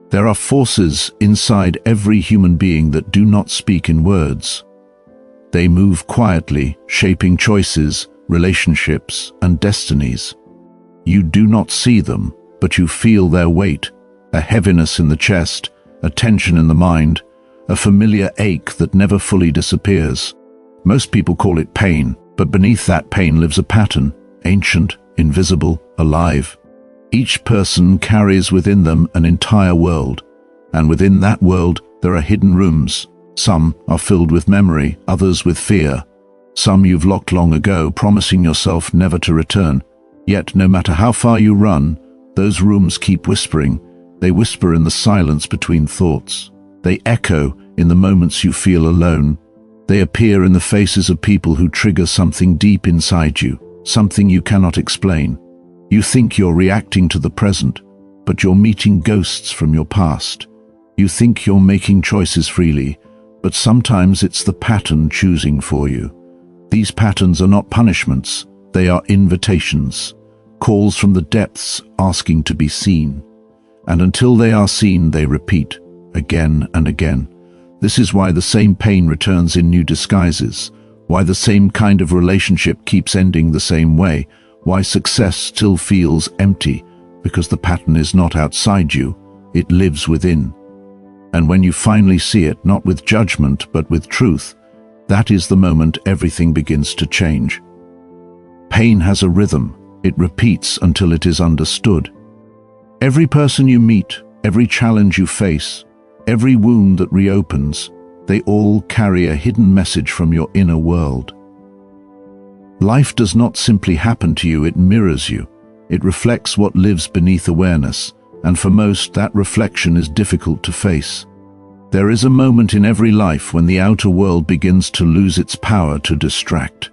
There are forces inside every human being that do not speak in words. They move quietly, shaping choices, relationships, and destinies. You do not see them, but you feel their weight, a heaviness in the chest, a tension in the mind, a familiar ache that never fully disappears. Most people call it pain, but beneath that pain lives a pattern, ancient, invisible, alive. Each person carries within them an entire world, and within that world there are hidden rooms. Some are filled with memory, others with fear. Some you've locked long ago, promising yourself never to return. Yet no matter how far you run, those rooms keep whispering. They whisper in the silence between thoughts. They echo in the moments you feel alone. They appear in the faces of people who trigger something deep inside you, something you cannot explain. You think you're reacting to the present, but you're meeting ghosts from your past. You think you're making choices freely, but sometimes it's the pattern choosing for you. These patterns are not punishments, they are invitations, calls from the depths asking to be seen. And until they are seen, they repeat, again and again. This is why the same pain returns in new disguises, why the same kind of relationship keeps ending the same way, why success still feels empty, because the pattern is not outside you, it lives within. And when you finally see it, not with judgment, but with truth, that is the moment everything begins to change. Pain has a rhythm. It repeats until it is understood. Every person you meet, every challenge you face, every wound that reopens, they all carry a hidden message from your inner world. Life does not simply happen to you, it mirrors you. It reflects what lives beneath awareness, and for most, that reflection is difficult to face. There is a moment in every life when the outer world begins to lose its power to distract,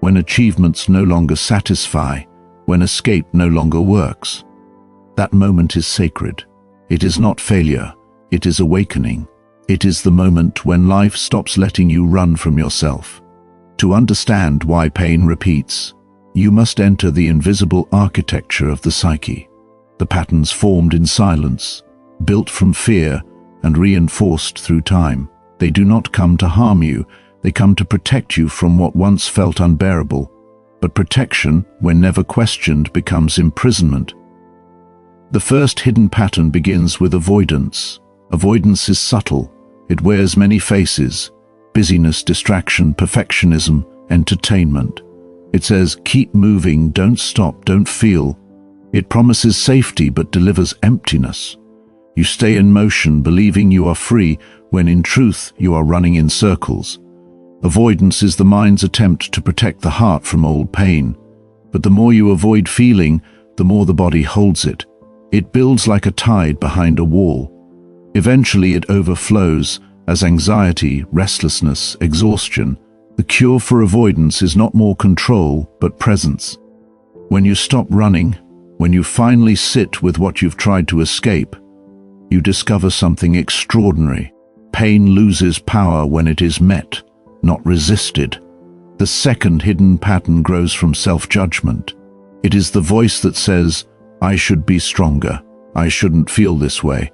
when achievements no longer satisfy, when escape no longer works. That moment is sacred. It is not failure, it is awakening. It is the moment when life stops letting you run from yourself. To understand why pain repeats, you must enter the invisible architecture of the psyche. The patterns formed in silence, built from fear, and reinforced through time. They do not come to harm you, they come to protect you from what once felt unbearable. But protection, when never questioned, becomes imprisonment. The first hidden pattern begins with avoidance. Avoidance is subtle. It wears many faces: busyness, distraction, perfectionism, entertainment. It says, keep moving, don't stop, don't feel. It promises safety but delivers emptiness. You stay in motion, believing you are free, when in truth you are running in circles. Avoidance is the mind's attempt to protect the heart from old pain. But the more you avoid feeling, the more the body holds it. It builds like a tide behind a wall. Eventually it overflows as anxiety, restlessness, exhaustion. The cure for avoidance is not more control, but presence. When you stop running, when you finally sit with what you've tried to escape, you discover something extraordinary. Pain loses power when it is met, not resisted. The second hidden pattern grows from self-judgment. It is the voice that says, I should be stronger, I shouldn't feel this way.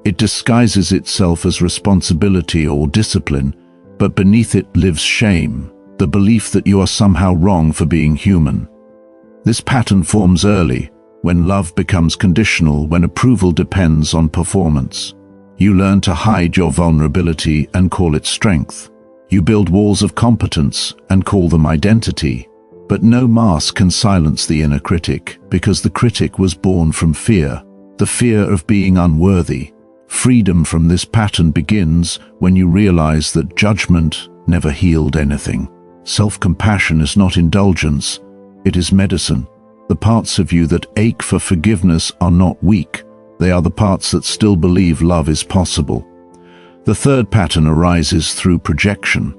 It disguises itself as responsibility or discipline, but beneath it lives shame, the belief that you are somehow wrong for being human. This pattern forms early, when love becomes conditional, when approval depends on performance. You learn to hide your vulnerability and call it strength. You build walls of competence and call them identity. But no mask can silence the inner critic, because the critic was born from fear, the fear of being unworthy. Freedom from this pattern begins when you realize that judgment never healed anything. Self-compassion is not indulgence, it is medicine. The parts of you that ache for forgiveness are not weak. They are the parts that still believe love is possible. The third pattern arises through projection.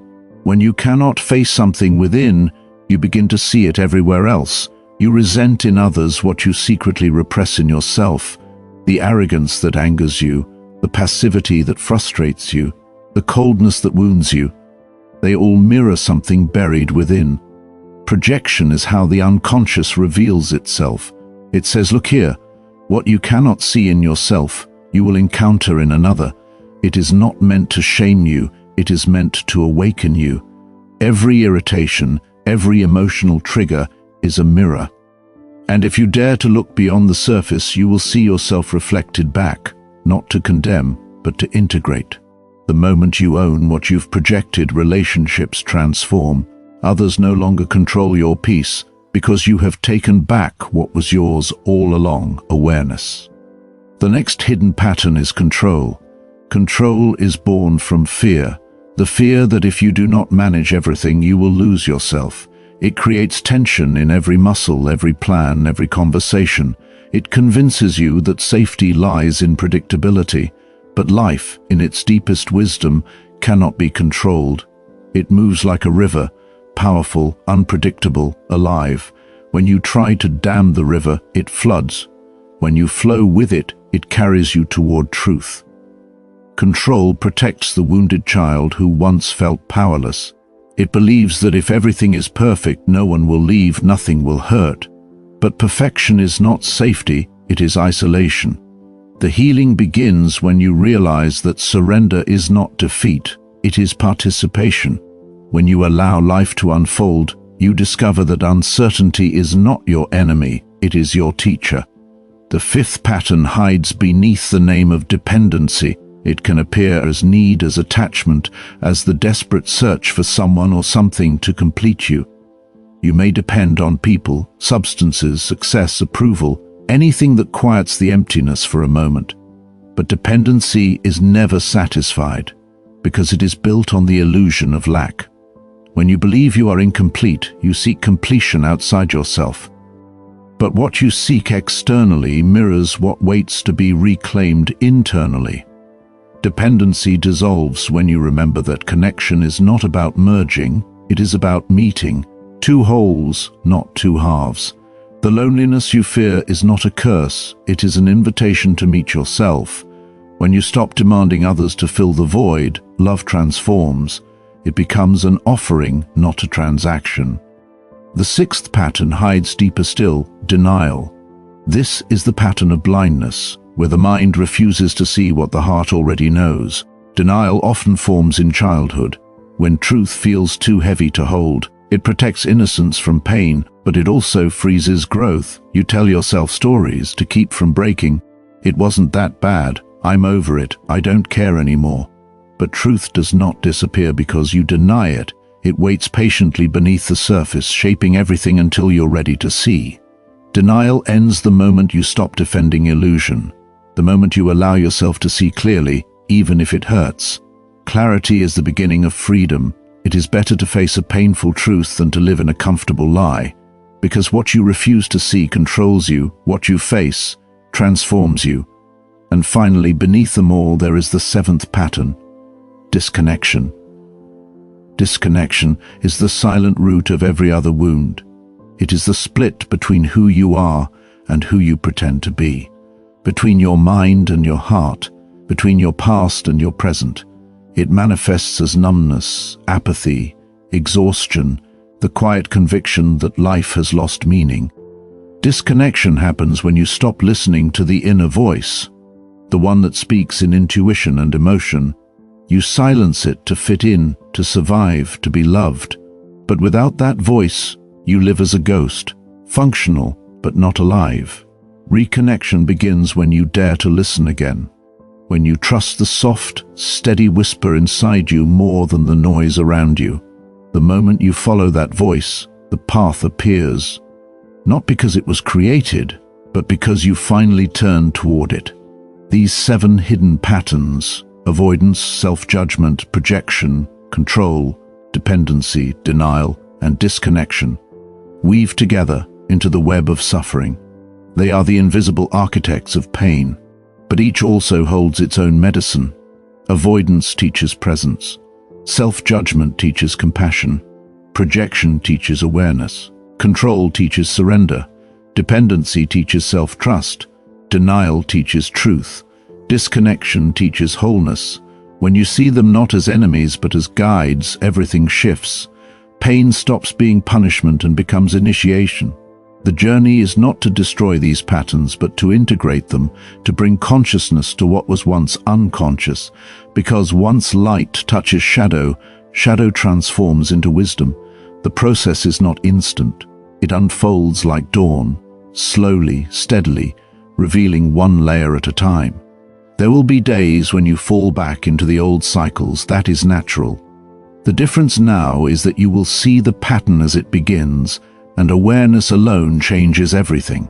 When you cannot face something within, you begin to see it everywhere else. You resent in others what you secretly repress in yourself. The arrogance that angers you, the passivity that frustrates you, the coldness that wounds you. They all mirror something buried within. Projection is how the unconscious reveals itself. It says, look here, what you cannot see in yourself, you will encounter in another. It is not meant to shame you, it is meant to awaken you. Every irritation, every emotional trigger is a mirror. And if you dare to look beyond the surface, you will see yourself reflected back, not to condemn, but to integrate. The moment you own what you've projected, relationships transform. Others no longer control your peace because you have taken back what was yours all along, awareness. The next hidden pattern is control. Control is born from fear. The fear that if you do not manage everything, you will lose yourself. It creates tension in every muscle, every plan, every conversation. It convinces you that safety lies in predictability. But life, in its deepest wisdom, cannot be controlled. It moves like a river, powerful, unpredictable, alive. When you try to dam the river, it floods. When you flow with it, it carries you toward truth. Control protects the wounded child who once felt powerless. It believes that if everything is perfect, no one will leave, nothing will hurt. But perfection is not safety, it is isolation. The healing begins when you realize that surrender is not defeat, it is participation. When you allow life to unfold, you discover that uncertainty is not your enemy, it is your teacher. The fifth pattern hides beneath the name of dependency. It can appear as need, as attachment, as the desperate search for someone or something to complete you. You may depend on people, substances, success, approval, anything that quiets the emptiness for a moment. But dependency is never satisfied, because it is built on the illusion of lack. When you believe you are incomplete, you seek completion outside yourself. But what you seek externally mirrors what waits to be reclaimed internally. Dependency dissolves when you remember that connection is not about merging, it is about meeting. Two wholes, not two halves. The loneliness you fear is not a curse, it is an invitation to meet yourself. When you stop demanding others to fill the void, love transforms. It becomes an offering, not a transaction. The sixth pattern hides deeper still, denial. This is the pattern of blindness, where the mind refuses to see what the heart already knows. Denial often forms in childhood, when truth feels too heavy to hold. It protects innocence from pain, but it also freezes growth. You tell yourself stories to keep from breaking. It wasn't that bad, I'm over it, I don't care anymore. But truth does not disappear because you deny it. It waits patiently beneath the surface, shaping everything until you're ready to see. Denial ends the moment you stop defending illusion, the moment you allow yourself to see clearly, even if it hurts. Clarity is the beginning of freedom. It is better to face a painful truth than to live in a comfortable lie, because what you refuse to see controls you, what you face transforms you. And finally, beneath them all, there is the seventh pattern: disconnection. Disconnection is the silent root of every other wound. It is the split between who you are and who you pretend to be, between your mind and your heart, between your past and your present. It manifests as numbness, apathy, exhaustion, the quiet conviction that life has lost meaning. Disconnection happens when you stop listening to the inner voice, the one that speaks in intuition and emotion. You silence it to fit in, to survive, to be loved. But without that voice, you live as a ghost, functional but not alive. Reconnection begins when you dare to listen again, when you trust the soft, steady whisper inside you more than the noise around you. The moment you follow that voice, the path appears, not because it was created, but because you finally turn toward it. These 7 hidden patterns: avoidance, self-judgment, projection, control, dependency, denial, and disconnection, weave together into the web of suffering. They are the invisible architects of pain, but each also holds its own medicine. Avoidance teaches presence. Self-judgment teaches compassion. Projection teaches awareness. Control teaches surrender. Dependency teaches self-trust. Denial teaches truth. Disconnection teaches wholeness. When you see them not as enemies but as guides, everything shifts. Pain stops being punishment and becomes initiation. The journey is not to destroy these patterns, but to integrate them, to bring consciousness to what was once unconscious, because once light touches shadow, shadow transforms into wisdom. The process is not instant. It unfolds like dawn, slowly, steadily, revealing one layer at a time. There will be days when you fall back into the old cycles. That is natural. The difference now is that you will see the pattern as it begins, and awareness alone changes everything.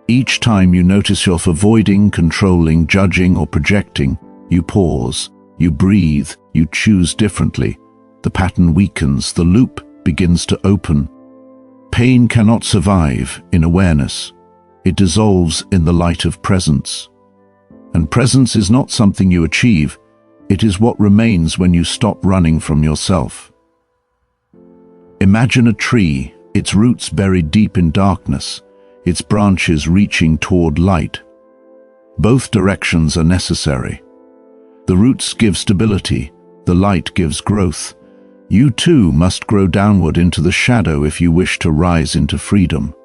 Each time you notice yourself avoiding, controlling, judging, or projecting, you pause, you breathe, you choose differently. The pattern weakens, the loop begins to open. Pain cannot survive in awareness. It dissolves in the light of presence. And presence is not something you achieve. It is what remains when you stop running from yourself. Imagine a tree, its roots buried deep in darkness, its branches reaching toward light. Both directions are necessary. The roots give stability, the light gives growth. You too must grow downward into the shadow if you wish to rise into freedom.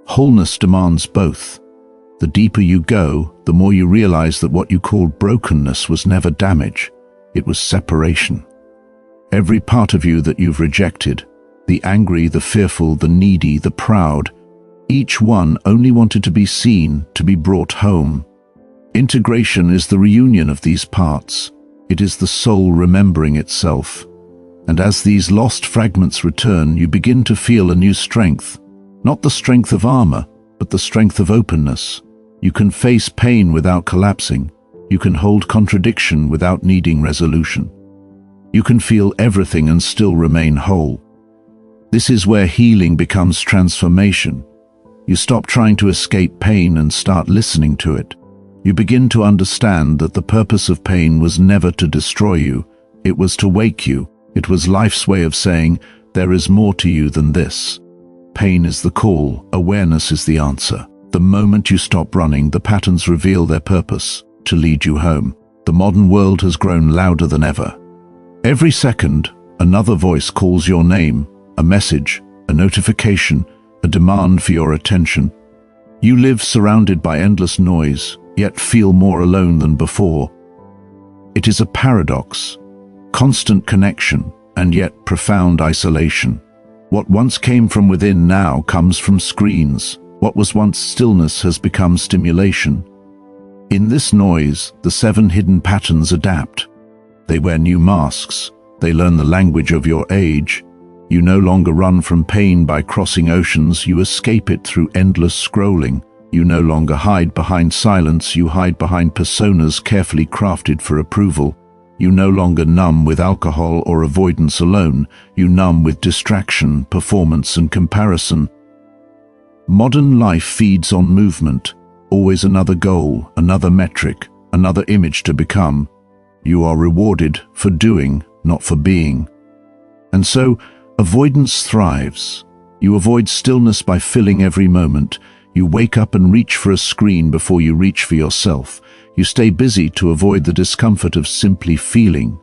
Wholeness demands both. The deeper you go, the more you realize that what you called brokenness was never damage, it was separation. Every part of you that you've rejected, the angry, the fearful, the needy, the proud, each one only wanted to be seen, to be brought home. Integration is the reunion of these parts. It is the soul remembering itself. And as these lost fragments return, you begin to feel a new strength. Not the strength of armor, but the strength of openness. You can face pain without collapsing. You can hold contradiction without needing resolution. You can feel everything and still remain whole. This is where healing becomes transformation. You stop trying to escape pain and start listening to it. You begin to understand that the purpose of pain was never to destroy you. It was to wake you. It was life's way of saying, there is more to you than this. Pain is the call, awareness is the answer. The moment you stop running, the patterns reveal their purpose, to lead you home. The modern world has grown louder than ever. Every second, another voice calls your name, a message, a notification, a demand for your attention. You live surrounded by endless noise, yet feel more alone than before. It is a paradox, constant connection, and yet profound isolation. What once came from within now comes from screens. What was once stillness has become stimulation. In this noise, the 7 hidden patterns adapt. They wear new masks. They learn the language of your age. You no longer run from pain by crossing oceans, you escape it through endless scrolling. You no longer hide behind silence, you hide behind personas carefully crafted for approval. You no longer numb with alcohol or avoidance alone, you numb with distraction, performance and comparison. Modern life feeds on movement, always another goal, another metric, another image to become. You are rewarded for doing, not for being. And so, avoidance thrives. You avoid stillness by filling every moment. You wake up and reach for a screen before you reach for yourself. You stay busy to avoid the discomfort of simply feeling.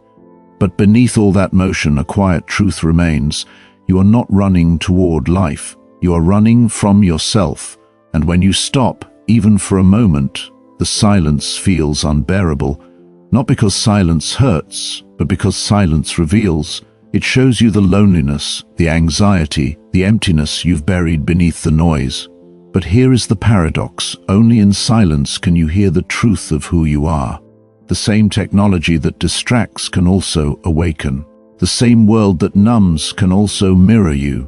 But beneath all that motion, a quiet truth remains. You are not running toward life. You are running from yourself. And when you stop, even for a moment, the silence feels unbearable. Not because silence hurts, but because silence reveals. It shows you the loneliness, the anxiety, the emptiness you've buried beneath the noise. But here is the paradox. Only in silence can you hear the truth of who you are. The same technology that distracts can also awaken. The same world that numbs can also mirror you.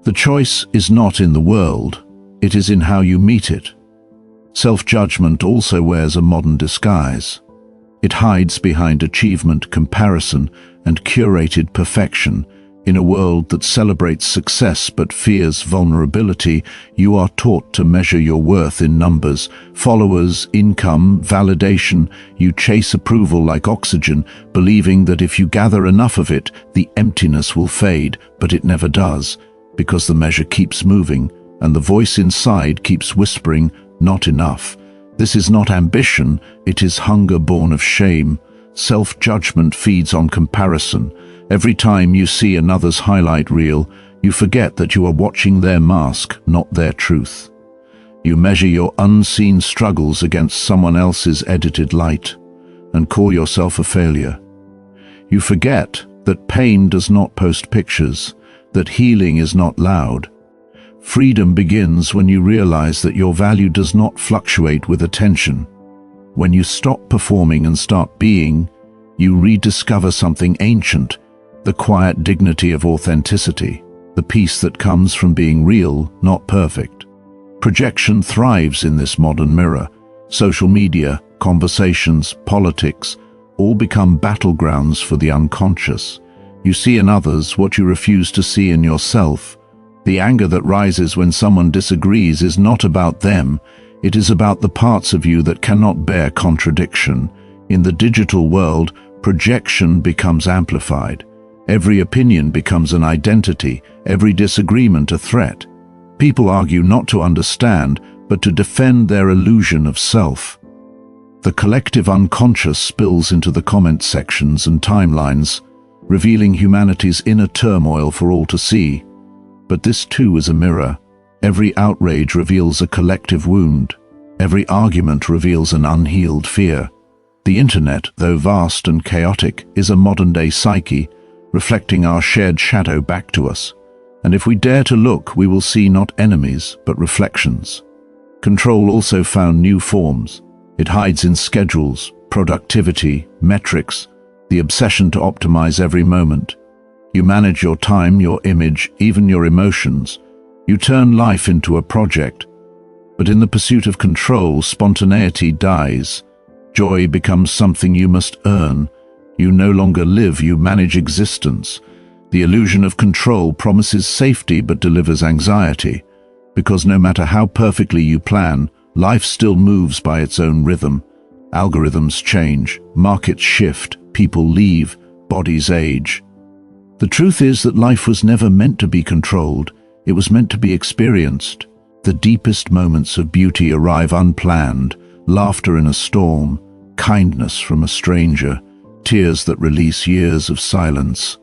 The choice is not in the world, it is in how you meet it. Self-judgment also wears a modern disguise. It hides behind achievement, comparison, and curated perfection. In a world that celebrates success but fears vulnerability, you are taught to measure your worth in numbers, followers, income, validation. You chase approval like oxygen, believing that if you gather enough of it, the emptiness will fade, but it never does, because the measure keeps moving, and the voice inside keeps whispering, not enough. This is not ambition, it is hunger born of shame. Self-judgment feeds on comparison. Every time you see another's highlight reel, You forget that you are watching their mask, not their truth. You measure your unseen struggles against someone else's edited light and call yourself a failure. You forget that pain does not post pictures, that healing is not loud. Freedom begins when you realize that your value does not fluctuate with attention. When you stop performing and start being, you rediscover something ancient, the quiet dignity of authenticity, the peace that comes from being real, not perfect. Projection thrives in this modern mirror. Social media, conversations, politics, all become battlegrounds for the unconscious. You see in others what you refuse to see in yourself. The anger that rises when someone disagrees is not about them, it is about the parts of you that cannot bear contradiction. In the digital world, projection becomes amplified. Every opinion becomes an identity, every disagreement a threat. People argue not to understand, but to defend their illusion of self. The collective unconscious spills into the comment sections and timelines, revealing humanity's inner turmoil for all to see. But this too is a mirror. Every outrage reveals a collective wound. Every argument reveals an unhealed fear. The internet, though vast and chaotic, is a modern-day psyche, reflecting our shared shadow back to us. And if we dare to look, we will see not enemies, but reflections. Control also found new forms. It hides in schedules, productivity, metrics, the obsession to optimize every moment. You manage your time, your image, even your emotions. You turn life into a project. But in the pursuit of control, spontaneity dies. Joy becomes something you must earn. You no longer live, you manage existence. The illusion of control promises safety but delivers anxiety, because no matter how perfectly you plan, life still moves by its own rhythm. Algorithms change, markets shift, people leave, bodies age. The truth is that life was never meant to be controlled, it was meant to be experienced. The deepest moments of beauty arrive unplanned, laughter in a storm, kindness from a stranger, tears that release years of silence.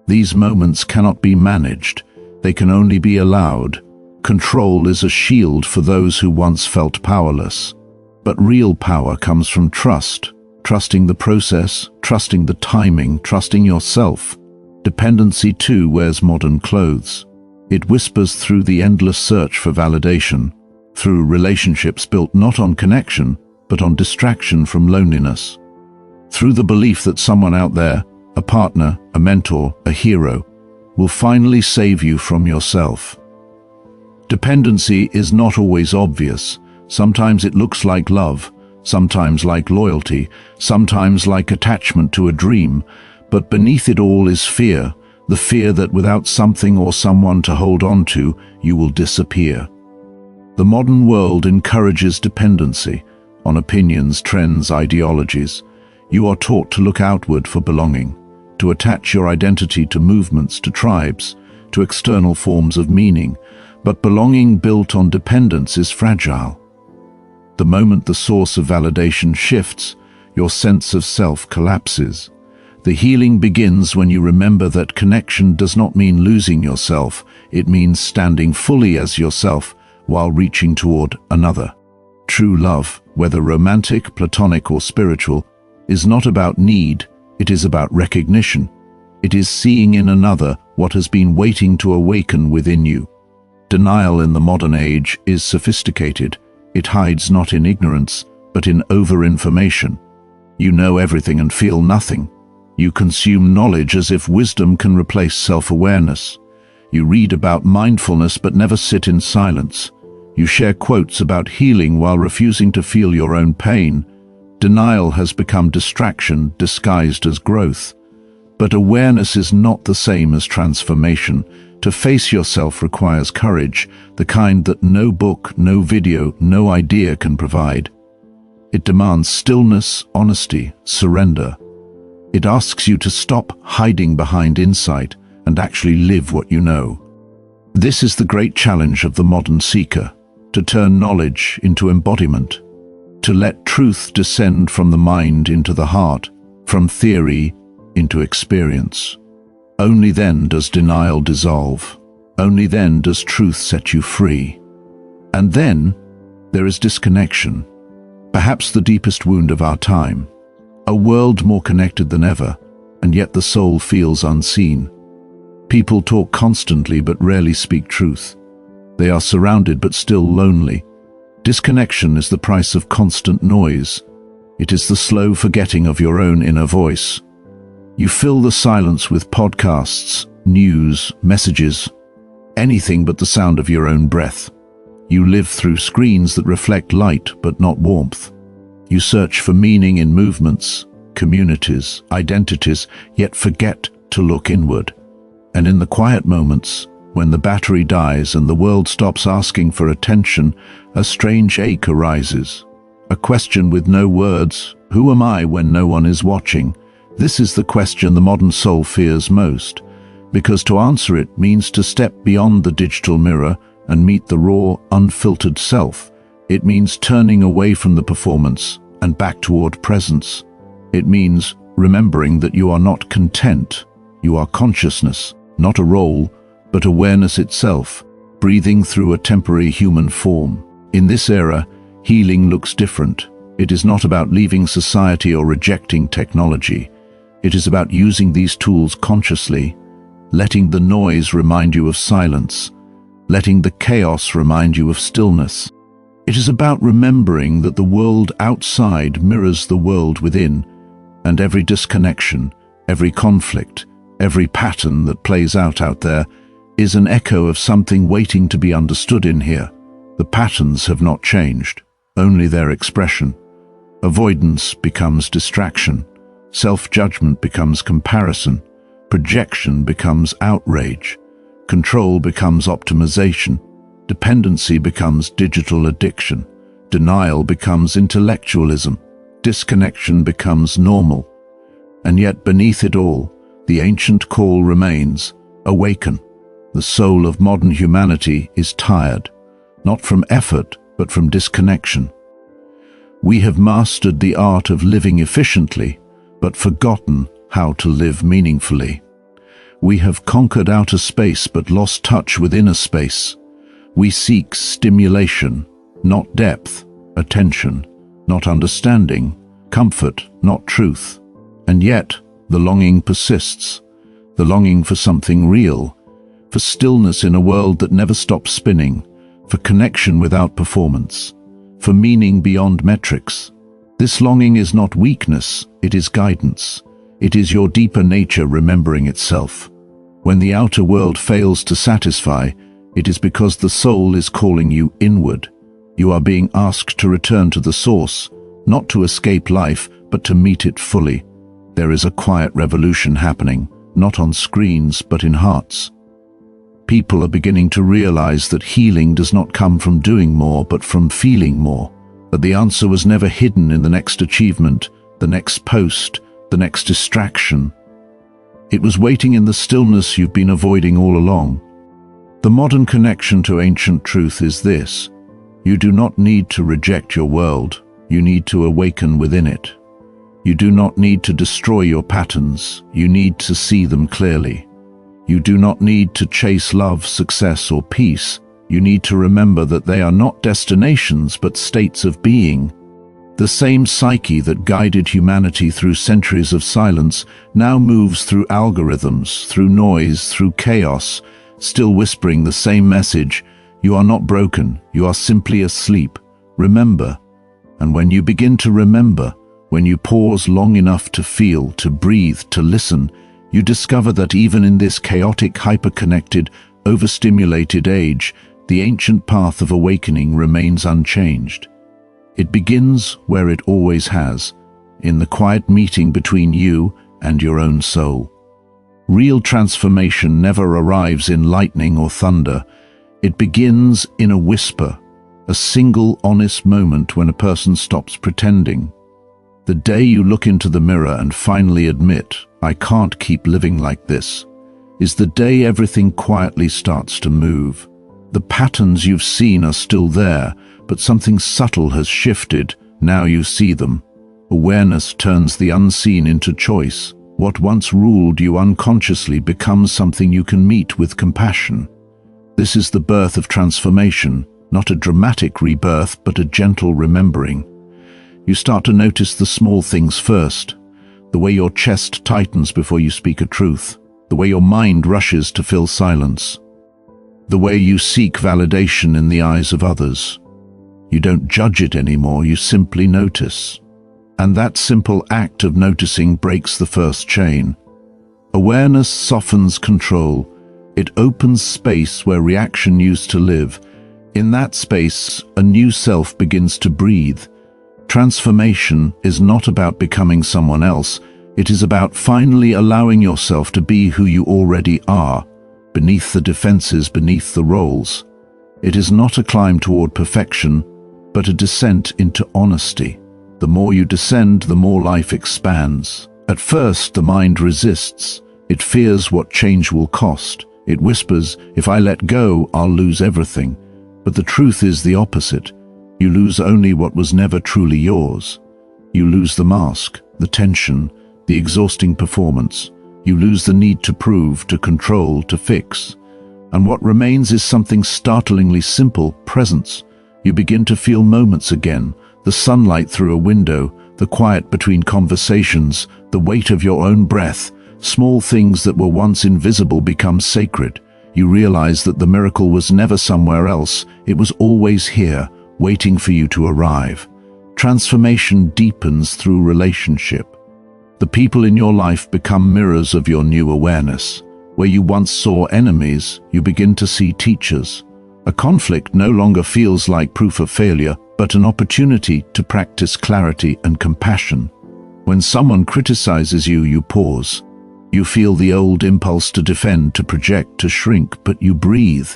These moments cannot be managed, they can only be allowed. Control is a shield for those who once felt powerless. But real power comes from trust, trusting the process, trusting the timing, trusting yourself. Dependency too wears modern clothes. It whispers through the endless search for validation, through relationships built not on connection, but on distraction from loneliness. Through the belief that someone out there, a partner, a mentor, a hero, will finally save you from yourself. Dependency is not always obvious. Sometimes it looks like love, sometimes like loyalty, sometimes like attachment to a dream, but beneath it all is fear, the fear that without something or someone to hold on to, you will disappear. The modern world encourages dependency on opinions, trends, ideologies. You are taught to look outward for belonging, to attach your identity to movements, to tribes, to external forms of meaning, but belonging built on dependence is fragile. The moment the source of validation shifts, your sense of self collapses. The healing begins when you remember that connection does not mean losing yourself, it means standing fully as yourself while reaching toward another. True love, whether romantic, platonic, or spiritual, is not about need, it is about recognition. It is seeing in another what has been waiting to awaken within you. Denial in the modern age is sophisticated. It hides not in ignorance, but in over-information. You know everything and feel nothing. You consume knowledge as if wisdom can replace self-awareness. You read about mindfulness but never sit in silence. You share quotes about healing while refusing to feel your own pain. Denial has become distraction disguised as growth. But awareness is not the same as transformation. To face yourself requires courage, the kind that no book, no video, no idea can provide. It demands stillness, honesty, surrender. It asks you to stop hiding behind insight and actually live what you know. This is the great challenge of the modern seeker, to turn knowledge into embodiment, to let truth descend from the mind into the heart, from theory into experience. Only then does denial dissolve. Only then does truth set you free. And then there is disconnection, perhaps the deepest wound of our time. A world more connected than ever, and yet the soul feels unseen. People talk constantly but rarely speak truth. They are surrounded but still lonely. Disconnection is the price of constant noise. It is the slow forgetting of your own inner voice. You fill the silence with podcasts, news, messages, anything but the sound of your own breath. You live through screens that reflect light but not warmth. You search for meaning in movements, communities, identities, yet forget to look inward. And in the quiet moments, when the battery dies and the world stops asking for attention, a strange ache arises. A question with no words: who am I when no one is watching? This is the question the modern soul fears most, because to answer it means to step beyond the digital mirror and meet the raw, unfiltered self. It means turning away from the performance and back toward presence. It means remembering that you are not content. You are consciousness, not a role, but awareness itself, breathing through a temporary human form. In this era, healing looks different. It is not about leaving society or rejecting technology. It is about using these tools consciously, letting the noise remind you of silence, letting the chaos remind you of stillness. It is about remembering that the world outside mirrors the world within, and every disconnection, every conflict, every pattern that plays out there is an echo of something waiting to be understood in here. The patterns have not changed, only their expression. Avoidance becomes distraction. Self-judgment becomes comparison. Projection becomes outrage. Control becomes optimization. Dependency becomes digital addiction. Denial becomes intellectualism. Disconnection becomes normal. And yet beneath it all, the ancient call remains: awaken. The soul of modern humanity is tired, not from effort, but from disconnection. We have mastered the art of living efficiently, but forgotten how to live meaningfully. We have conquered outer space, but lost touch with inner space. We seek stimulation, not depth; attention, not understanding; comfort, not truth. And yet, the longing persists. The longing for something real, for stillness in a world that never stops spinning, for connection without performance, for meaning beyond metrics. This longing is not weakness, it is guidance. It is your deeper nature remembering itself. When the outer world fails to satisfy, it is because the soul is calling you inward. You are being asked to return to the source, not to escape life, but to meet it fully. There is a quiet revolution happening, not on screens, but in hearts. People are beginning to realize that healing does not come from doing more, but from feeling more. That the answer was never hidden in the next achievement, the next post, the next distraction. It was waiting in the stillness you've been avoiding all along. The modern connection to ancient truth is this: you do not need to reject your world, you need to awaken within it. You do not need to destroy your patterns, you need to see them clearly. You do not need to chase love, success, or peace. You need to remember that they are not destinations but states of being. The same psyche that guided humanity through centuries of silence now moves through algorithms, through noise, through chaos, still whispering the same message: you are not broken, you are simply asleep. Remember. And when you begin to remember, when you pause long enough to feel, to breathe, to listen, you discover that even in this chaotic, hyper-connected, overstimulated age, the ancient path of awakening remains unchanged. It begins where it always has, in the quiet meeting between you and your own soul. Real transformation never arrives in lightning or thunder. It begins in a whisper, a single honest moment when a person stops pretending. The day you look into the mirror and finally admit, "I can't keep living like this," is the day everything quietly starts to move. The patterns you've seen are still there, but something subtle has shifted. Now you see them. Awareness turns the unseen into choice. What once ruled you unconsciously becomes something you can meet with compassion. This is the birth of transformation, not a dramatic rebirth, but a gentle remembering. You start to notice the small things first, the way your chest tightens before you speak a truth, the way your mind rushes to fill silence, the way you seek validation in the eyes of others. You don't judge it anymore, you simply notice. And that simple act of noticing breaks the first chain. Awareness softens control. It opens space where reaction used to live. In that space, a new self begins to breathe. Transformation is not about becoming someone else. It is about finally allowing yourself to be who you already are, beneath the defenses, beneath the roles. It is not a climb toward perfection, but a descent into honesty. The more you descend, the more life expands. At first, the mind resists. It fears what change will cost. It whispers, if I let go, I'll lose everything. But the truth is the opposite. You lose only what was never truly yours. You lose the mask, the tension, the exhausting performance. You lose the need to prove, to control, to fix. And what remains is something startlingly simple: presence. You begin to feel moments again, the sunlight through a window, the quiet between conversations, the weight of your own breath. Small things that were once invisible become sacred. You realize that the miracle was never somewhere else. It was always here, waiting for you to arrive. Transformation deepens through relationship. The people in your life become mirrors of your new awareness. Where you once saw enemies, you begin to see teachers. A conflict no longer feels like proof of failure, but an opportunity to practice clarity and compassion. When someone criticizes you, you pause. You feel the old impulse to defend, to project, to shrink, but you breathe.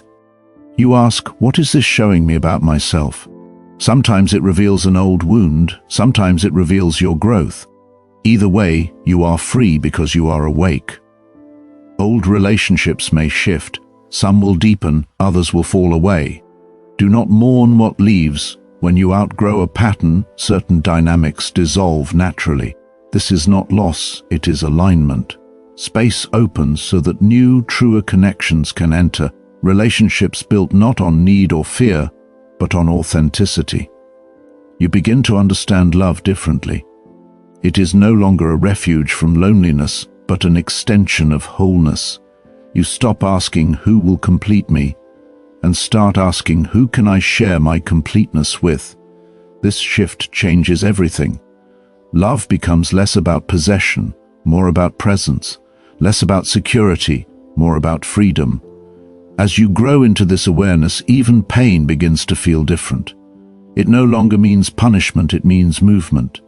You ask, what is this showing me about myself? Sometimes it reveals an old wound, sometimes it reveals your growth. Either way, you are free because you are awake. Old relationships may shift. Some will deepen, others will fall away. Do not mourn what leaves. When you outgrow a pattern, certain dynamics dissolve naturally. This is not loss, it is alignment. Space opens so that new, truer connections can enter, relationships built not on need or fear, but on authenticity. You begin to understand love differently. It is no longer a refuge from loneliness, but an extension of wholeness. You stop asking, who will complete me? And start asking, who can I share my completeness with? This shift changes everything. Love becomes less about possession, more about presence, less about security, more about freedom. As you grow into this awareness, even pain begins to feel different. It no longer means punishment, it means movement.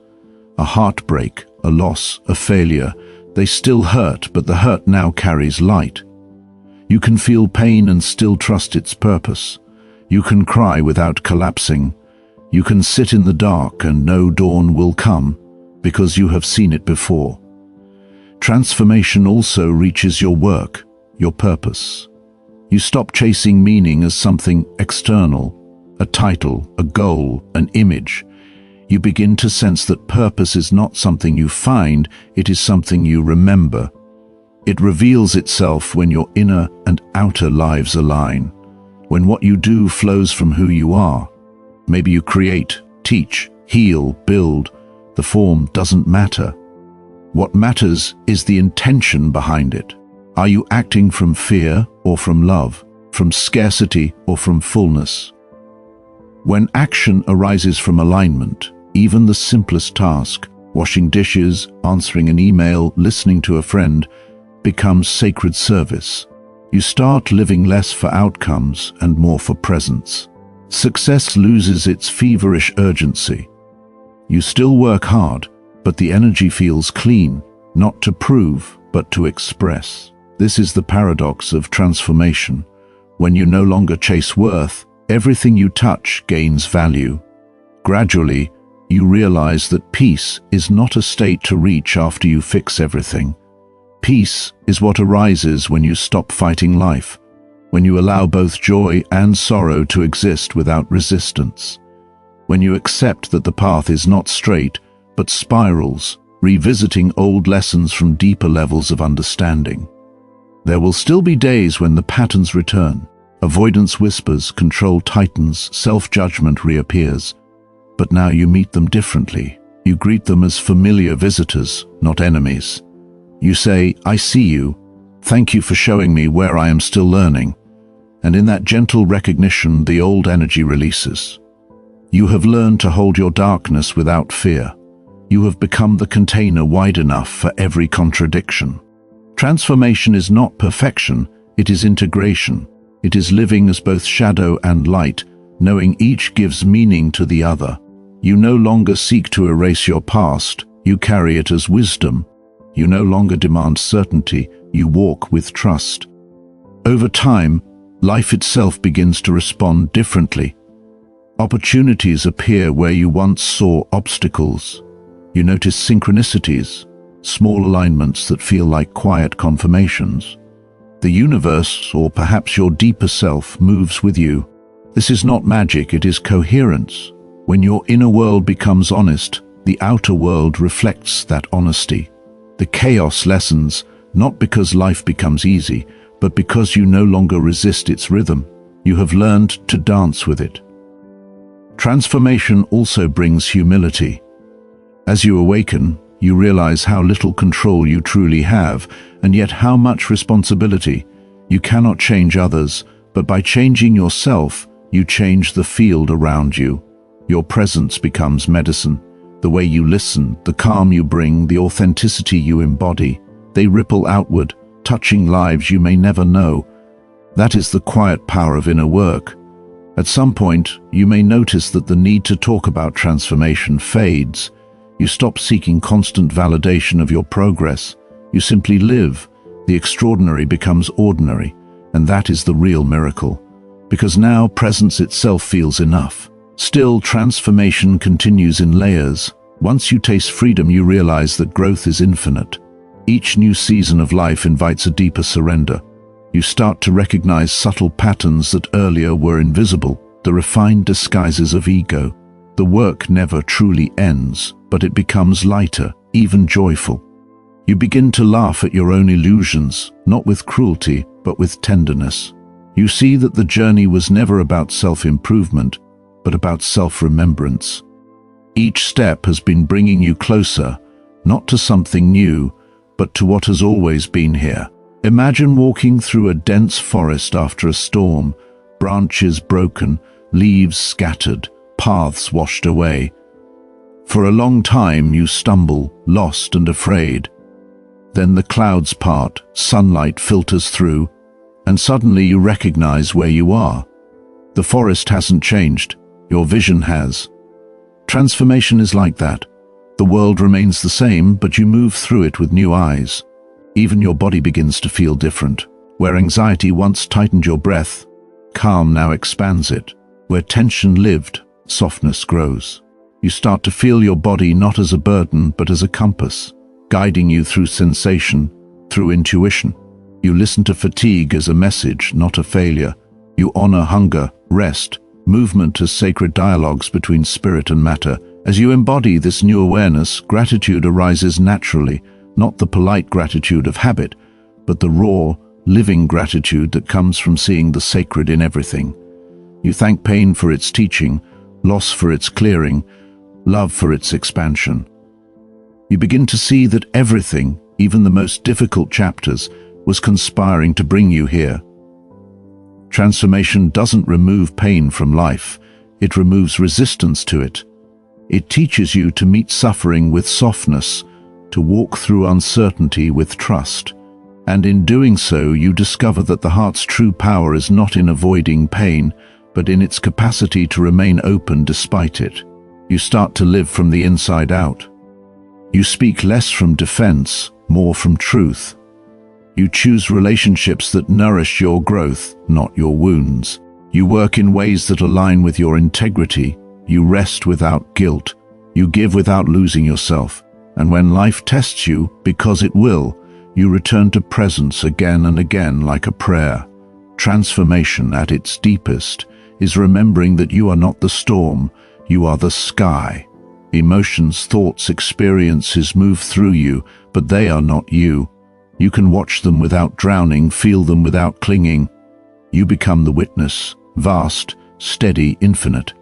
A heartbreak, a loss, a failure, they still hurt, but the hurt now carries light. You can feel pain and still trust its purpose. You can cry without collapsing. You can sit in the dark and know dawn will come, because you have seen it before. Transformation also reaches your work, your purpose. You stop chasing meaning as something external, a title, a goal, an image. You begin to sense that purpose is not something you find, it is something you remember. It reveals itself when your inner and outer lives align, when what you do flows from who you are. Maybe you create, teach, heal, build. The form doesn't matter. What matters is the intention behind it. Are you acting from fear or from love, from scarcity or from fullness? When action arises from alignment, even the simplest task, washing dishes, answering an email, listening to a friend, becomes sacred service. You start living less for outcomes and more for presence. Success loses its feverish urgency. You still work hard, but the energy feels clean, not to prove, but to express. This is the paradox of transformation. When you no longer chase worth, everything you touch gains value. Gradually, you realize that peace is not a state to reach after you fix everything. Peace is what arises when you stop fighting life, when you allow both joy and sorrow to exist without resistance, when you accept that the path is not straight, but spirals, revisiting old lessons from deeper levels of understanding. There will still be days when the patterns return, Avoidance whispers, control tightens, self-judgment reappears. But now you meet them differently. You greet them as familiar visitors, not enemies. You say, "I see you. Thank you for showing me where I am still learning." And in that gentle recognition, the old energy releases. You have learned to hold your darkness without fear. You have become the container wide enough for every contradiction. Transformation is not perfection, it is integration. It is living as both shadow and light, knowing each gives meaning to the other. You no longer seek to erase your past, you carry it as wisdom. You no longer demand certainty, you walk with trust. Over time, life itself begins to respond differently. Opportunities appear where you once saw obstacles. You notice synchronicities, small alignments that feel like quiet confirmations. The universe, or perhaps your deeper self, moves with you. This is not magic, it is coherence. When your inner world becomes honest, the outer world reflects that honesty. The chaos lessens, not because life becomes easy, but because you no longer resist its rhythm. You have learned to dance with it. Transformation also brings humility. As you awaken, you realize how little control you truly have, and yet how much responsibility. You cannot change others, but by changing yourself, you change the field around you. Your presence becomes medicine. The way you listen, the calm you bring, the authenticity you embody, they ripple outward, touching lives you may never know. That is the quiet power of inner work. At some point, you may notice that the need to talk about transformation fades. You stop seeking constant validation of your progress. You simply live. The extraordinary becomes ordinary, and that is the real miracle. Because now presence itself feels enough. Still, transformation continues in layers. Once you taste freedom, you realize that growth is infinite. Each new season of life invites a deeper surrender. You start to recognize subtle patterns that earlier were invisible, the refined disguises of ego. The work never truly ends, but it becomes lighter, even joyful. You begin to laugh at your own illusions, not with cruelty, but with tenderness. You see that the journey was never about self-improvement, but about self-remembrance. Each step has been bringing you closer, not to something new, but to what has always been here. Imagine walking through a dense forest after a storm, branches broken, leaves scattered, paths washed away. For a long time you stumble, lost and afraid. Then the clouds part, sunlight filters through, and suddenly you recognize where you are. The forest hasn't changed, your vision has. Transformation is like that. The world remains the same, but you move through it with new eyes. Even your body begins to feel different. Where anxiety once tightened your breath, calm now expands it. Where tension lived, softness grows. You start to feel your body not as a burden, but as a compass, guiding you through sensation, through intuition. You listen to fatigue as a message, not a failure. You honor hunger, rest, movement as sacred dialogues between spirit and matter. As you embody this new awareness, gratitude arises naturally, not the polite gratitude of habit, but the raw, living gratitude that comes from seeing the sacred in everything. You thank pain for its teaching, loss for its clearing, love for its expansion. You begin to see that everything, even the most difficult chapters, was conspiring to bring you here. Transformation doesn't remove pain from life, it removes resistance to it. It teaches you to meet suffering with softness, to walk through uncertainty with trust. And in doing so, you discover that the heart's true power is not in avoiding pain, but in its capacity to remain open despite it. You start to live from the inside out. You speak less from defense, more from truth. You choose relationships that nourish your growth, not your wounds. You work in ways that align with your integrity. You rest without guilt. You give without losing yourself. And when life tests you, because it will, you return to presence again and again like a prayer. Transformation at its deepest is remembering that you are not the storm, you are the sky. Emotions, thoughts, experiences move through you, but they are not you. You can watch them without drowning, feel them without clinging. You become the witness, vast, steady, infinite.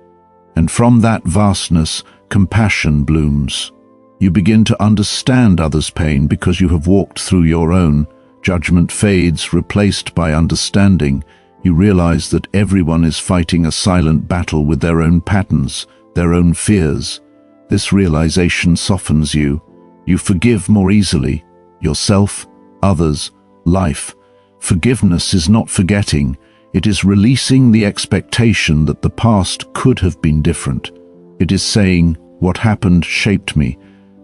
And from that vastness, compassion blooms. You begin to understand others' pain because you have walked through your own. Judgment fades, replaced by understanding. You realize that everyone is fighting a silent battle with their own patterns, their own fears. This realization softens you. You forgive more easily. Yourself, others, life. Forgiveness is not forgetting. It is releasing the expectation that the past could have been different. It is saying, what happened shaped me,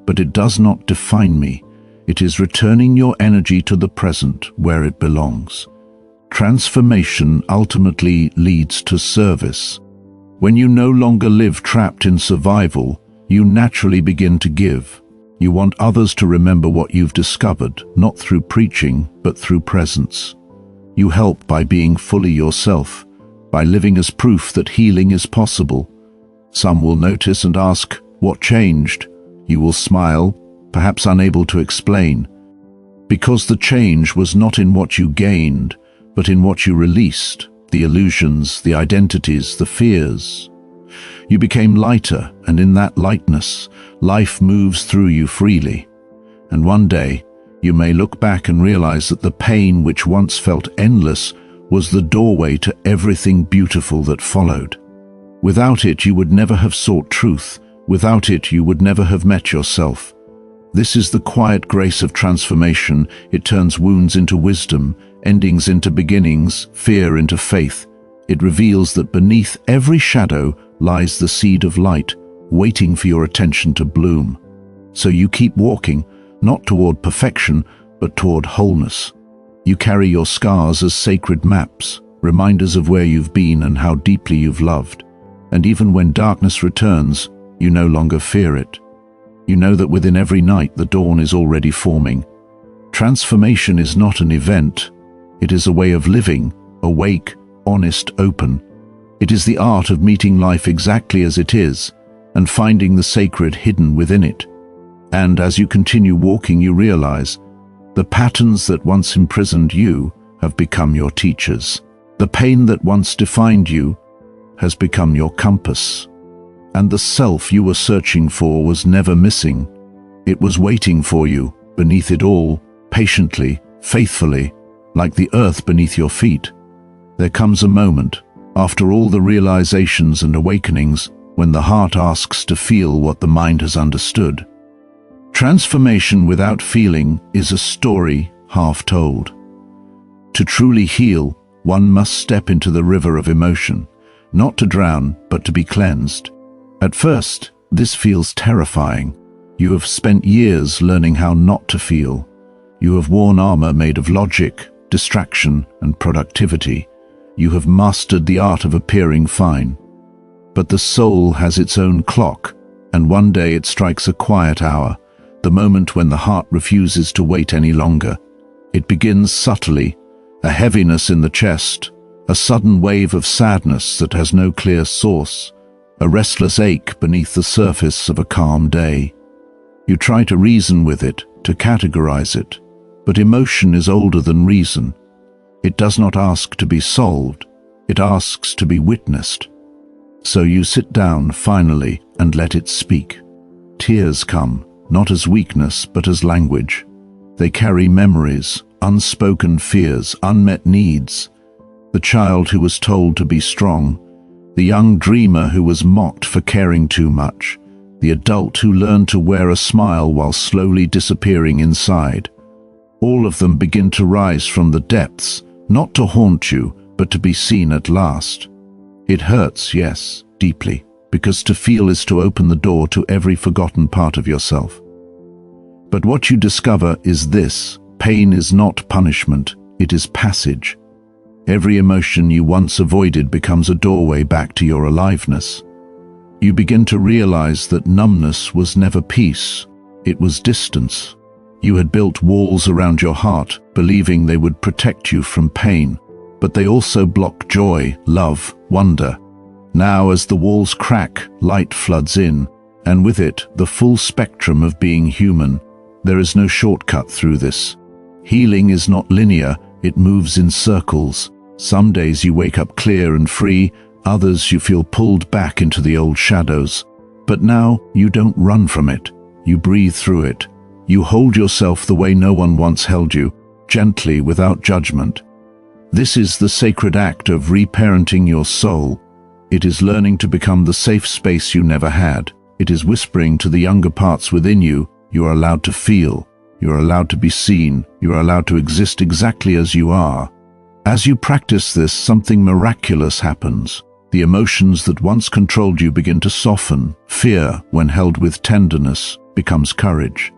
but it does not define me. It is returning your energy to the present where it belongs. Transformation ultimately leads to service. When you no longer live trapped in survival, you naturally begin to give. You want others to remember what you've discovered, not through preaching, but through presence. You help by being fully yourself, by living as proof that healing is possible. Some will notice and ask, what changed? You will smile, perhaps unable to explain. Because the change was not in what you gained, but in what you released, the illusions, the identities, the fears. You became lighter, and in that lightness, life moves through you freely. And one day, you may look back and realize that the pain which once felt endless was the doorway to everything beautiful that followed. Without it, you would never have sought truth. Without it, you would never have met yourself. This is the quiet grace of transformation. It turns wounds into wisdom, endings into beginnings, fear into faith. It reveals that beneath every shadow lies the seed of light, waiting for your attention to bloom. So you keep walking, not toward perfection, but toward wholeness. You carry your scars as sacred maps, reminders of where you've been and how deeply you've loved. And even when darkness returns, you no longer fear it. You know that within every night the dawn is already forming. Transformation is not an event. It is a way of living, awake, honest, open. It is the art of meeting life exactly as it is, and finding the sacred hidden within it. And as you continue walking, you realize the patterns that once imprisoned you have become your teachers. The pain that once defined you has become your compass. And the self you were searching for was never missing. It was waiting for you, beneath it all, patiently, faithfully, like the earth beneath your feet. There comes a moment, after all the realizations and awakenings, when the heart asks to feel what the mind has understood. Transformation without feeling is a story half told. To truly heal, one must step into the river of emotion, not to drown, but to be cleansed. At first, this feels terrifying. You have spent years learning how not to feel. You have worn armor made of logic, distraction, and productivity. You have mastered the art of appearing fine. But the soul has its own clock, and one day it strikes a quiet hour, the moment when the heart refuses to wait any longer. It begins subtly, a heaviness in the chest, a sudden wave of sadness that has no clear source, a restless ache beneath the surface of a calm day. You try to reason with it, to categorize it, but emotion is older than reason. It does not ask to be solved, it asks to be witnessed. So you sit down, finally, and let it speak. Tears come, not as weakness, but as language. They carry memories, unspoken fears, unmet needs. The child who was told to be strong, the young dreamer who was mocked for caring too much, the adult who learned to wear a smile while slowly disappearing inside. All of them begin to rise from the depths, not to haunt you, but to be seen at last. It hurts, yes, deeply, because to feel is to open the door to every forgotten part of yourself. But what you discover is this: pain is not punishment, it is passage. Every emotion you once avoided becomes a doorway back to your aliveness. You begin to realize that numbness was never peace, it was distance. You had built walls around your heart, believing they would protect you from pain, but they also block joy, love, wonder. Now, as the walls crack, light floods in, and with it, the full spectrum of being human. There is no shortcut through this. Healing is not linear, it moves in circles. Some days you wake up clear and free, others you feel pulled back into the old shadows. But now you don't run from it. You breathe through it. You hold yourself the way no one once held you, gently, without judgment. This is the sacred act of reparenting your soul. It is learning to become the safe space you never had. It is whispering to the younger parts within you, you are allowed to feel, you are allowed to be seen, you are allowed to exist exactly as you are. As you practice this, something miraculous happens. The emotions that once controlled you begin to soften. Fear, when held with tenderness, becomes courage.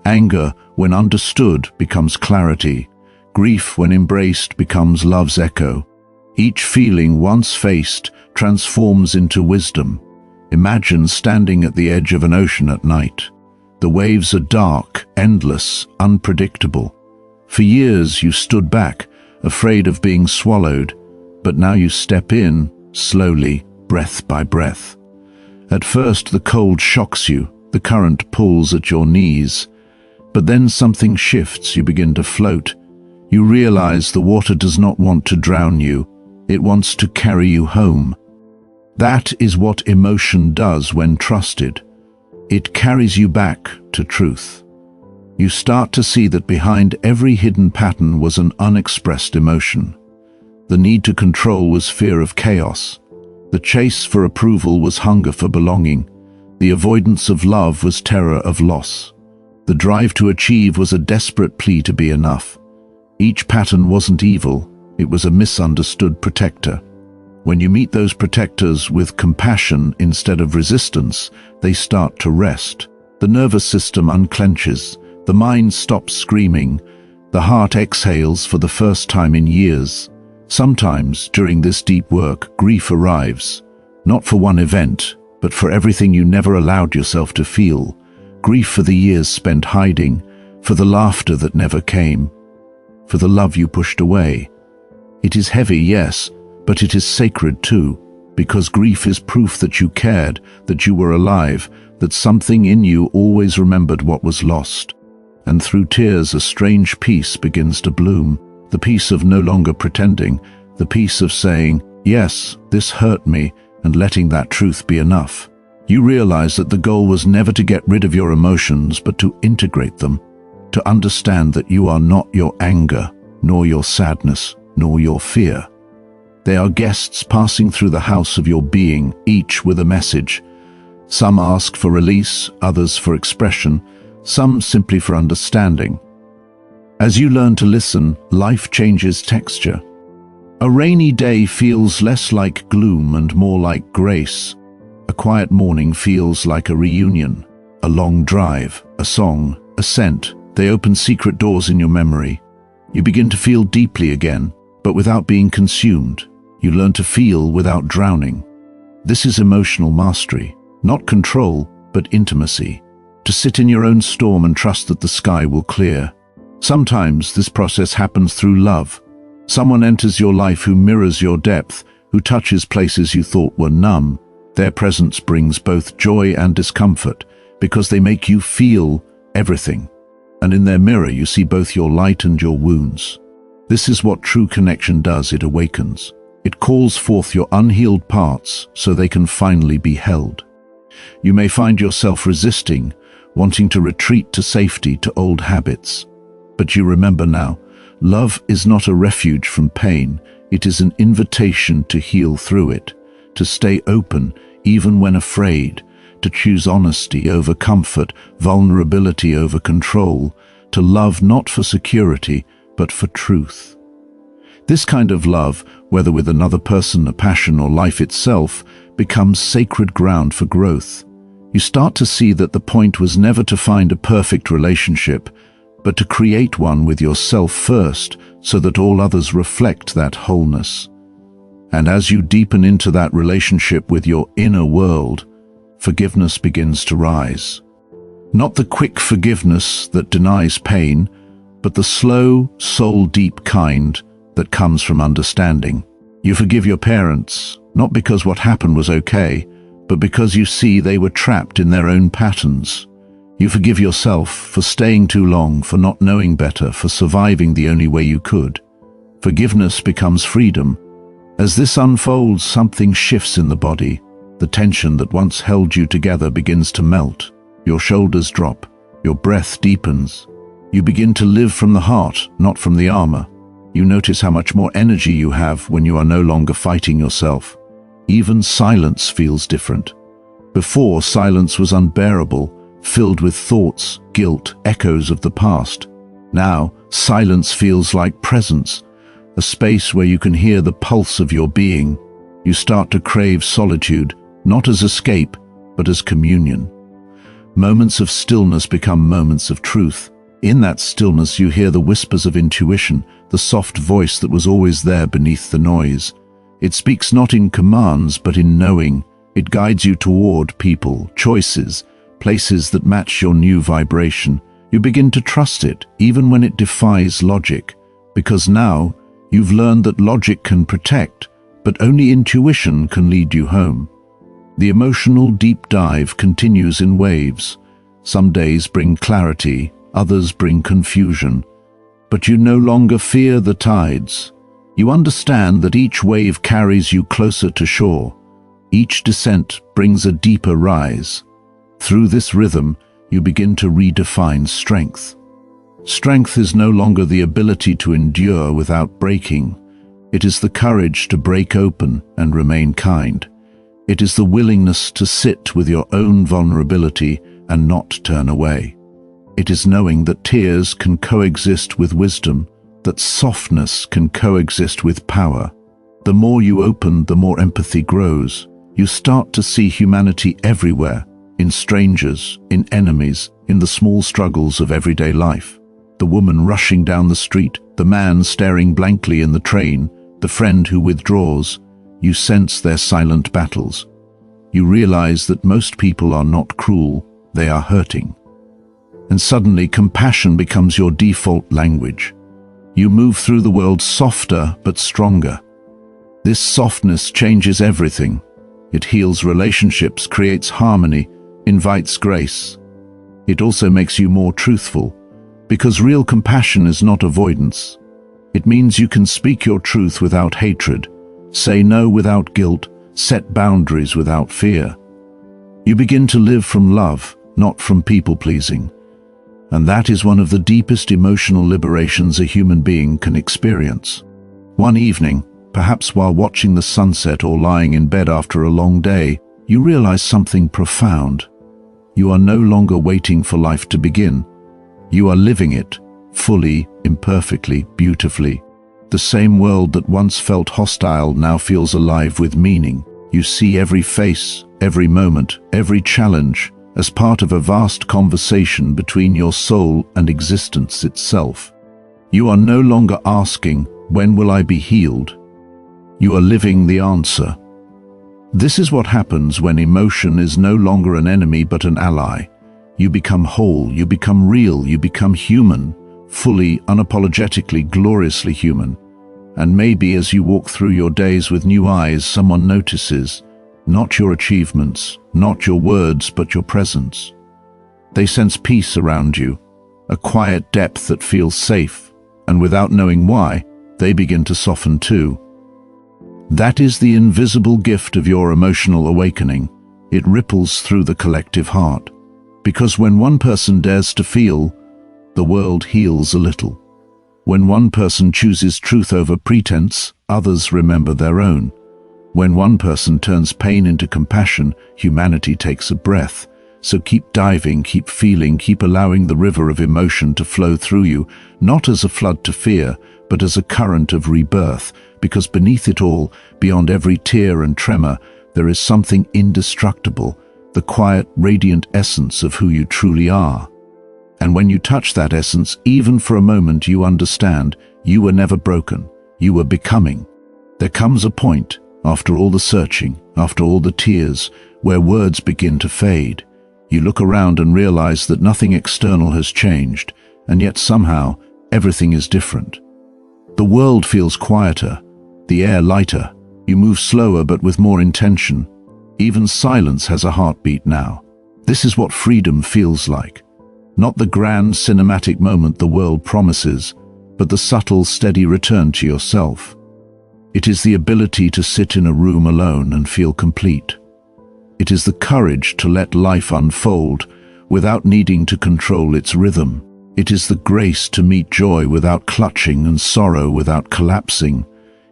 Anger, when understood, becomes clarity. Grief, when embraced, becomes love's echo. Each feeling once faced transforms into wisdom. Imagine standing at the edge of an ocean at night. The waves are dark, endless, unpredictable. For years you stood back, afraid of being swallowed, but now you step in, slowly, breath by breath. At first the cold shocks you, the current pulls at your knees, but then something shifts, you begin to float. You realize the water does not want to drown you, it wants to carry you home. That is what emotion does when trusted. It carries you back to truth. You start to see that behind every hidden pattern was an unexpressed emotion. The need to control was fear of chaos. The chase for approval was hunger for belonging. The avoidance of love was terror of loss. The drive to achieve was a desperate plea to be enough. Each pattern wasn't evil, it was a misunderstood protector. When you meet those protectors with compassion instead of resistance, they start to rest. The nervous system unclenches. The mind stops screaming. The heart exhales for the first time in years. Sometimes, during this deep work, grief arrives. Not for one event, but for everything you never allowed yourself to feel. Grief for the years spent hiding, for the laughter that never came, for the love you pushed away. It is heavy, yes, but it is sacred too, because grief is proof that you cared, that you were alive, that something in you always remembered what was lost. And through tears a strange peace begins to bloom, the peace of no longer pretending, the peace of saying, yes, this hurt me, and letting that truth be enough. You realize that the goal was never to get rid of your emotions, but to integrate them, to understand that you are not your anger, nor your sadness, nor your fear. They are guests passing through the house of your being, each with a message. Some ask for release, others for expression, some simply for understanding. As you learn to listen, life changes texture. A rainy day feels less like gloom and more like grace. A quiet morning feels like a reunion. A long drive, a song, a scent, they open secret doors in your memory. You begin to feel deeply again, but without being consumed. You learn to feel without drowning. This is emotional mastery, not control, but intimacy. To sit in your own storm and trust that the sky will clear. Sometimes this process happens through love. Someone enters your life who mirrors your depth, who touches places you thought were numb. Their presence brings both joy and discomfort, because they make you feel everything. And in their mirror you see both your light and your wounds. This is what true connection does, it awakens. It calls forth your unhealed parts so they can finally be held. You may find yourself resisting, wanting to retreat to safety, to old habits. But you remember now, love is not a refuge from pain, it is an invitation to heal through it, to stay open even when afraid, to choose honesty over comfort, vulnerability over control, to love not for security, but for truth. This kind of love, whether with another person, a passion, or life itself, becomes sacred ground for growth. You start to see that the point was never to find a perfect relationship, but to create one with yourself first, so that all others reflect that wholeness. And as you deepen into that relationship with your inner world, forgiveness begins to rise. Not the quick forgiveness that denies pain, but the slow, soul-deep kind that comes from understanding. You forgive your parents, not because what happened was okay, but because you see they were trapped in their own patterns. You forgive yourself for staying too long, for not knowing better, for surviving the only way you could. Forgiveness becomes freedom. As this unfolds, something shifts in the body. The tension that once held you together begins to melt. Your shoulders drop. Your breath deepens. You begin to live from the heart, not from the armor. You notice how much more energy you have when you are no longer fighting yourself. Even silence feels different. Before, silence was unbearable, filled with thoughts, guilt, echoes of the past. Now, silence feels like presence, a space where you can hear the pulse of your being. You start to crave solitude, not as escape, but as communion. Moments of stillness become moments of truth. In that stillness you hear the whispers of intuition, the soft voice that was always there beneath the noise. It speaks not in commands, but in knowing. It guides you toward people, choices, places that match your new vibration. You begin to trust it, even when it defies logic, because now you've learned that logic can protect, but only intuition can lead you home. The emotional deep dive continues in waves. Some days bring clarity, others bring confusion. But you no longer fear the tides. You understand that each wave carries you closer to shore. Each descent brings a deeper rise. Through this rhythm, you begin to redefine strength. Strength is no longer the ability to endure without breaking. It is the courage to break open and remain kind. It is the willingness to sit with your own vulnerability and not turn away. It is knowing that tears can coexist with wisdom, that softness can coexist with power. The more you open, the more empathy grows. You start to see humanity everywhere, in strangers, in enemies, in the small struggles of everyday life. The woman rushing down the street, the man staring blankly in the train, the friend who withdraws. You sense their silent battles. You realize that most people are not cruel, they are hurting. And suddenly compassion becomes your default language. You move through the world softer but stronger. This softness changes everything. It heals relationships, creates harmony, invites grace. It also makes you more truthful, because real compassion is not avoidance. It means you can speak your truth without hatred, say no without guilt, set boundaries without fear. You begin to live from love, not from people-pleasing. And that is one of the deepest emotional liberations a human being can experience. One evening, perhaps while watching the sunset or lying in bed after a long day, you realize something profound. You are no longer waiting for life to begin. You are living it, fully, imperfectly, beautifully. The same world that once felt hostile now feels alive with meaning. You see every face, every moment, every challenge as part of a vast conversation between your soul and existence itself. You are no longer asking, "When will I be healed?" You are living the answer. This is what happens when emotion is no longer an enemy but an ally. You become whole, you become real, you become human, fully, unapologetically, gloriously human. And maybe as you walk through your days with new eyes, someone notices, not your achievements, not your words, but your presence. They sense peace around you, a quiet depth that feels safe, and without knowing why, they begin to soften too. That is the invisible gift of your emotional awakening. It ripples through the collective heart. Because when one person dares to feel, the world heals a little. When one person chooses truth over pretense, others remember their own. When one person turns pain into compassion, humanity takes a breath. So keep diving, keep feeling, keep allowing the river of emotion to flow through you, not as a flood to fear, but as a current of rebirth, because beneath it all, beyond every tear and tremor, there is something indestructible, the quiet, radiant essence of who you truly are. And when you touch that essence, even for a moment, you understand you were never broken, you were becoming. There comes a point, after all the searching, after all the tears, where words begin to fade. You look around and realize that nothing external has changed, and yet somehow everything is different. The world feels quieter, the air lighter. You move slower but with more intention. Even silence has a heartbeat now. This is what freedom feels like. Not the grand cinematic moment the world promises, but the subtle, steady return to yourself. It is the ability to sit in a room alone and feel complete. It is the courage to let life unfold without needing to control its rhythm. It is the grace to meet joy without clutching and sorrow without collapsing.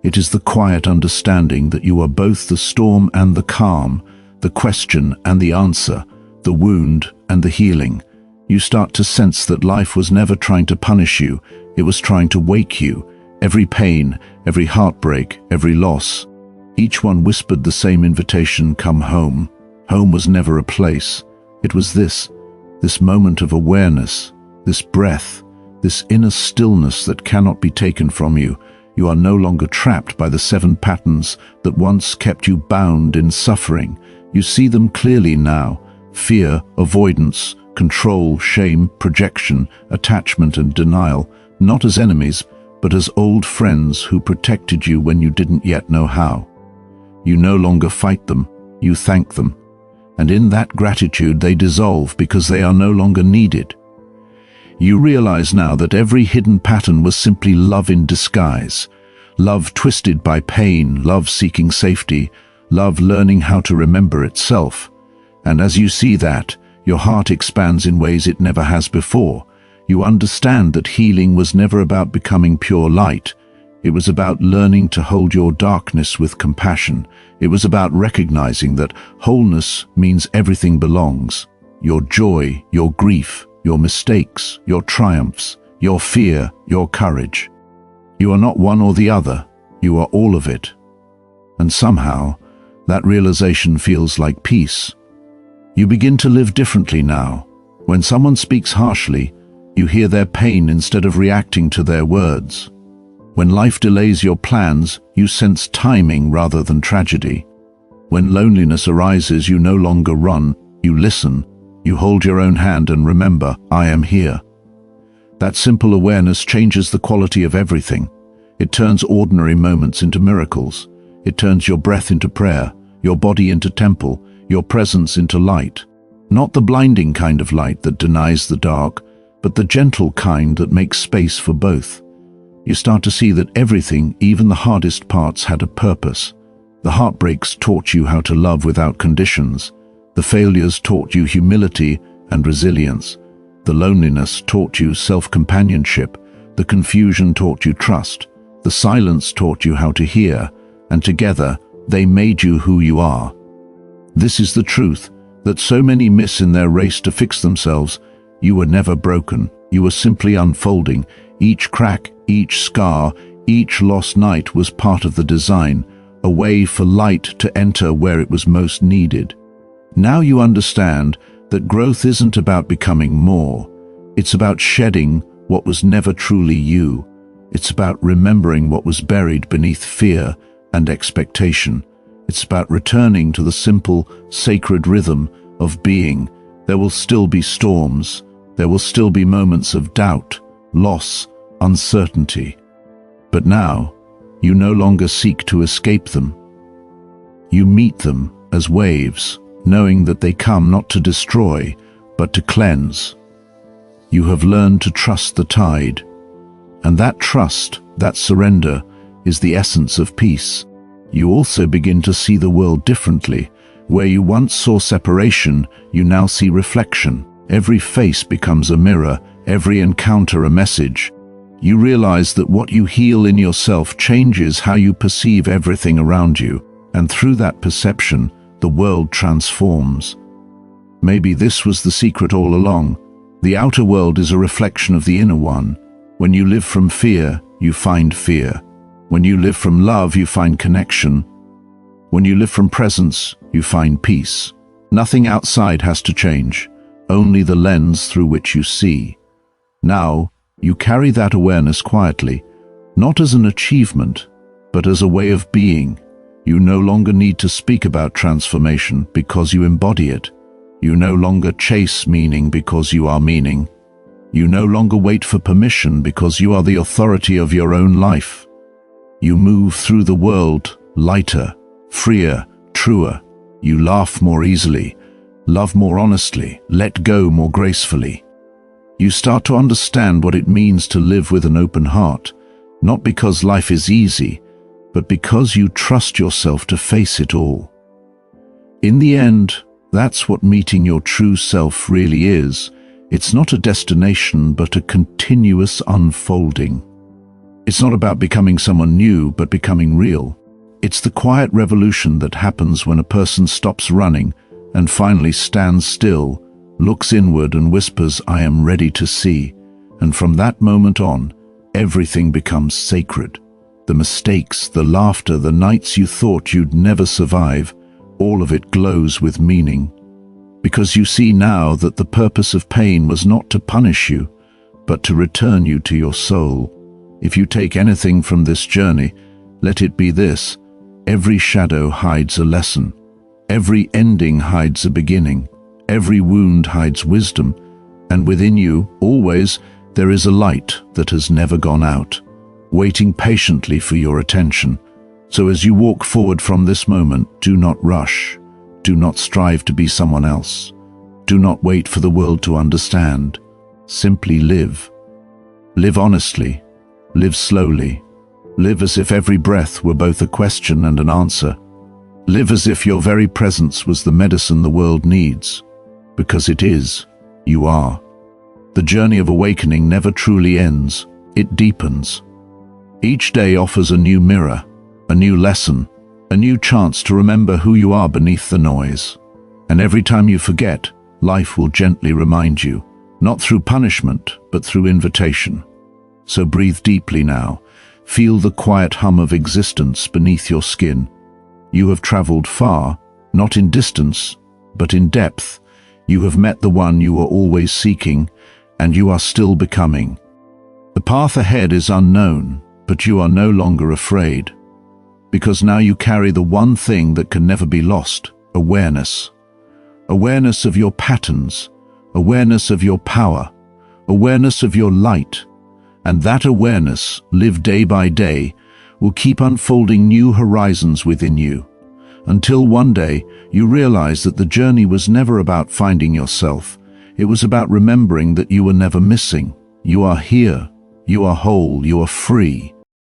It is the quiet understanding that you are both the storm and the calm, the question and the answer, the wound and the healing. You start to sense that life was never trying to punish you, it was trying to wake you. Every pain, every heartbreak, every loss, each one whispered the same invitation, come home. Home was never a place. It was this moment of awareness, this breath, this inner stillness that cannot be taken from you. You are no longer trapped by the 7 patterns that once kept you bound in suffering. You see them clearly now: fear, avoidance, control, shame, projection, attachment and denial, not as enemies, but as old friends who protected you when you didn't yet know how. You no longer fight them, you thank them. And in that gratitude they dissolve because they are no longer needed. You realize now that every hidden pattern was simply love in disguise. Love twisted by pain, love seeking safety, love learning how to remember itself. And as you see that, your heart expands in ways it never has before. You understand that healing was never about becoming pure light. It was about learning to hold your darkness with compassion. It was about recognizing that wholeness means everything belongs. Your joy, your grief, your mistakes, your triumphs, your fear, your courage. You are not one or the other, you are all of it. And somehow, that realization feels like peace. You begin to live differently now. When someone speaks harshly, you hear their pain instead of reacting to their words. When life delays your plans, you sense timing rather than tragedy. When loneliness arises, you no longer run, you listen. You hold your own hand and remember, I am here. That simple awareness changes the quality of everything. It turns ordinary moments into miracles. It turns your breath into prayer, your body into temple, your presence into light. Not the blinding kind of light that denies the dark, but the gentle kind that makes space for both. You start to see that everything, even the hardest parts, had a purpose. The heartbreaks taught you how to love without conditions. The failures taught you humility and resilience. The loneliness taught you self-companionship. The confusion taught you trust. The silence taught you how to hear. And together, they made you who you are. This is the truth that so many miss in their race to fix themselves. You were never broken. You were simply unfolding. Each crack, each scar, each lost night was part of the design, a way for light to enter where it was most needed. Now you understand that growth isn't about becoming more. It's about shedding what was never truly you. It's about remembering what was buried beneath fear and expectation. It's about returning to the simple, sacred rhythm of being. There will still be storms. There will still be moments of doubt, loss, uncertainty. But now, you no longer seek to escape them. You meet them as waves, knowing that they come not to destroy, but to cleanse. You have learned to trust the tide. And that trust, that surrender, is the essence of peace. You also begin to see the world differently. Where you once saw separation, you now see reflection. Every face becomes a mirror, every encounter a message. You realize that what you heal in yourself changes how you perceive everything around you, and through that perception, the world transforms. Maybe this was the secret all along. The outer world is a reflection of the inner one. When you live from fear, you find fear. When you live from love, you find connection. When you live from presence, you find peace. Nothing outside has to change, only the lens through which you see. Now, you carry that awareness quietly, not as an achievement, but as a way of being. You no longer need to speak about transformation because you embody it. You no longer chase meaning because you are meaning. You no longer wait for permission because you are the authority of your own life. You move through the world lighter, freer, truer. You laugh more easily, love more honestly, let go more gracefully. You start to understand what it means to live with an open heart, not because life is easy, but because you trust yourself to face it all. In the end, that's what meeting your true self really is. It's not a destination, but a continuous unfolding. It's not about becoming someone new, but becoming real. It's the quiet revolution that happens when a person stops running and finally stands still, looks inward and whispers, "I am ready to see." And from that moment on, everything becomes sacred. The mistakes, the laughter, the nights you thought you'd never survive, all of it glows with meaning. Because you see now that the purpose of pain was not to punish you, but to return you to your soul. If you take anything from this journey, let it be this: every shadow hides a lesson. Every ending hides a beginning. Every wound hides wisdom. And within you, always, there is a light that has never gone out, waiting patiently for your attention. So as you walk forward from this moment, do not rush. Do not strive to be someone else. Do not wait for the world to understand. Simply live. Live honestly. Live slowly. Live as if every breath were both a question and an answer. Live as if your very presence was the medicine the world needs. Because it is. You are. The journey of awakening never truly ends. It deepens. Each day offers a new mirror, a new lesson, a new chance to remember who you are beneath the noise. And every time you forget, life will gently remind you, not through punishment, but through invitation. So breathe deeply now. Feel the quiet hum of existence beneath your skin. You have traveled far, not in distance, but in depth. You have met the one you were always seeking, and you are still becoming. The path ahead is unknown, but you are no longer afraid. Because now you carry the one thing that can never be lost: awareness. Awareness of your patterns, awareness of your power, awareness of your light. And that awareness, lived day by day, will keep unfolding new horizons within you, until one day you realize that the journey was never about finding yourself. It was about remembering that you were never missing. You are here, you are whole, you are free.